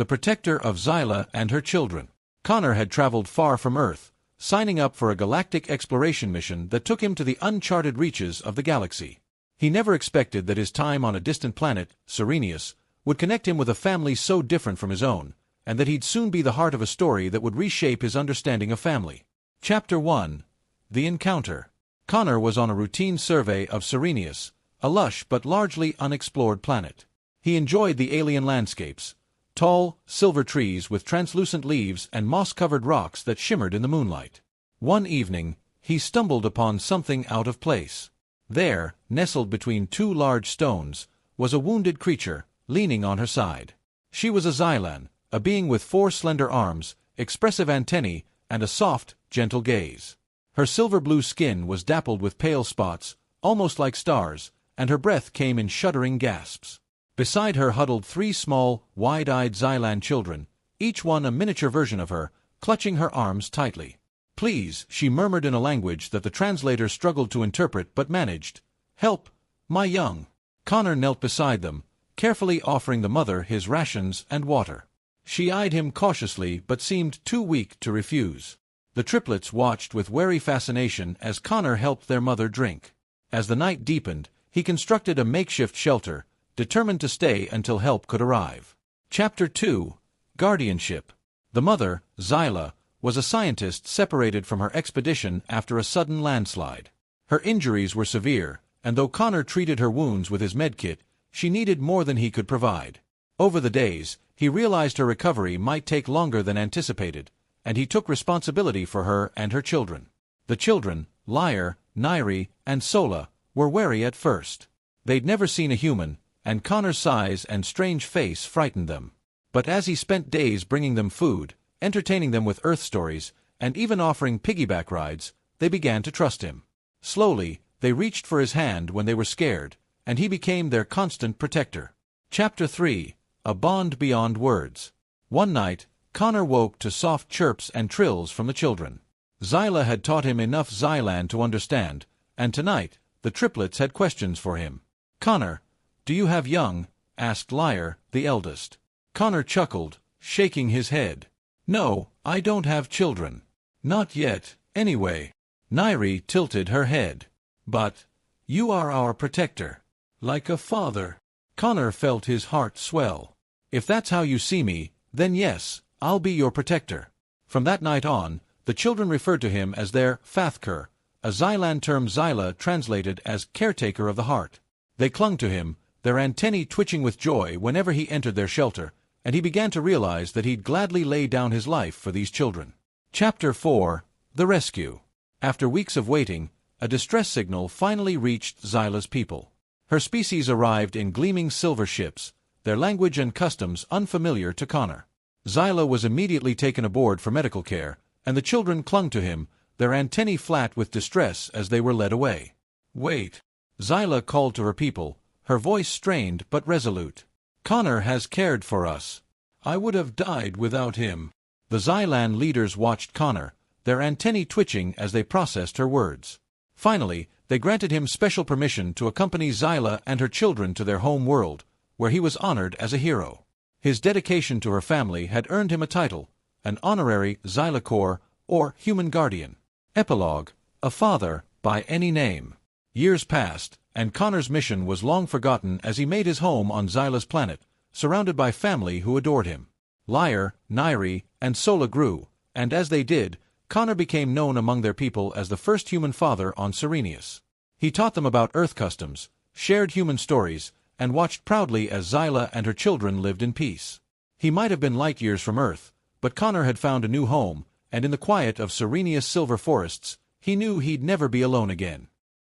the protector of Xyla and her children. Connor had traveled far from Earth, signing up for a galactic exploration mission that took him to the uncharted reaches of the galaxy. He never expected that his time on a distant planet, Serenius, would connect him with a family so different from his own, and that he'd soon be the heart of a story that would reshape his understanding of family. Chapter 1. The Encounter. Connor was on a routine survey of Serenius, a lush but largely unexplored planet. He enjoyed the alien landscapes, tall, silver trees with translucent leaves and moss-covered rocks that shimmered in the moonlight. One evening, he stumbled upon something out of place. There, nestled between two large stones, was a wounded creature, leaning on her side. She was a Xylan, a being with 4 slender arms, expressive antennae, and a soft, gentle gaze. Her silver-blue skin was dappled with pale spots, almost like stars, and her breath came in shuddering gasps. Beside her huddled 3 small, wide-eyed Xylan children, each one a miniature version of her, clutching her arms tightly. "Please," she murmured in a language that the translator struggled to interpret but managed. "Help, my young." Connor knelt beside them, carefully offering the mother his rations and water. She eyed him cautiously but seemed too weak to refuse. The triplets watched with wary fascination as Connor helped their mother drink. As the night deepened, he constructed a makeshift shelter, determined to stay until help could arrive. Chapter 2. Guardianship. The mother, Xyla, was a scientist separated from her expedition after a sudden landslide. Her injuries were severe, and though Connor treated her wounds with his medkit, she needed more than he could provide. Over the days, he realized her recovery might take longer than anticipated, and he took responsibility for her and her children. The children, Lyre, Nairi, and Sola, were wary at first. They'd never seen a human, and Connor's size and strange face frightened them. But as he spent days bringing them food, entertaining them with Earth stories, and even offering piggyback rides, they began to trust him. Slowly, they reached for his hand when they were scared, and he became their constant protector. Chapter 3. A Bond Beyond Words. One night, Connor woke to soft chirps and trills from the children. Xyla had taught him enough Xylan to understand, and tonight, the triplets had questions for him. "Connor, do you have young?" asked Lyre, the eldest. Connor chuckled, shaking his head. "No, I don't have children. Not yet, anyway." Nairi tilted her head. "But you are our protector. Like a father." Connor felt his heart swell. "If that's how you see me, then yes, I'll be your protector." From that night on, the children referred to him as their Fathkur, a Xylan term Xyla translated as caretaker of the heart. They clung to him, their antennae twitching with joy whenever he entered their shelter, and he began to realize that he'd gladly lay down his life for these children. Chapter 4. The Rescue. After weeks of waiting, a distress signal finally reached Xyla's people. Her species arrived in gleaming silver ships, their language and customs unfamiliar to Connor. Xyla was immediately taken aboard for medical care, and the children clung to him, their antennae flat with distress as they were led away. "Wait." Xyla called to her people, her voice strained but resolute. "Connor has cared for us. I would have died without him." The Xylan leaders watched Connor, their antennae twitching as they processed her words. Finally, they granted him special permission to accompany Xyla and her children to their home world, where he was honored as a hero. His dedication to her family had earned him a title, an honorary Xylacor, or human guardian. Epilogue: a father, by any name. Years passed, and Connor's mission was long forgotten as he made his home on Xyla's planet, surrounded by family who adored him. Lyre, Nairi, and Sola grew, and as they did, Connor became known among their people as the first human father on Serenius. He taught them about Earth customs, shared human stories, and watched proudly as Xyla and her children lived in peace. He might have been light years from Earth, but Connor had found a new home, and in the quiet of Serenius' silver forests, he knew he'd never be alone again.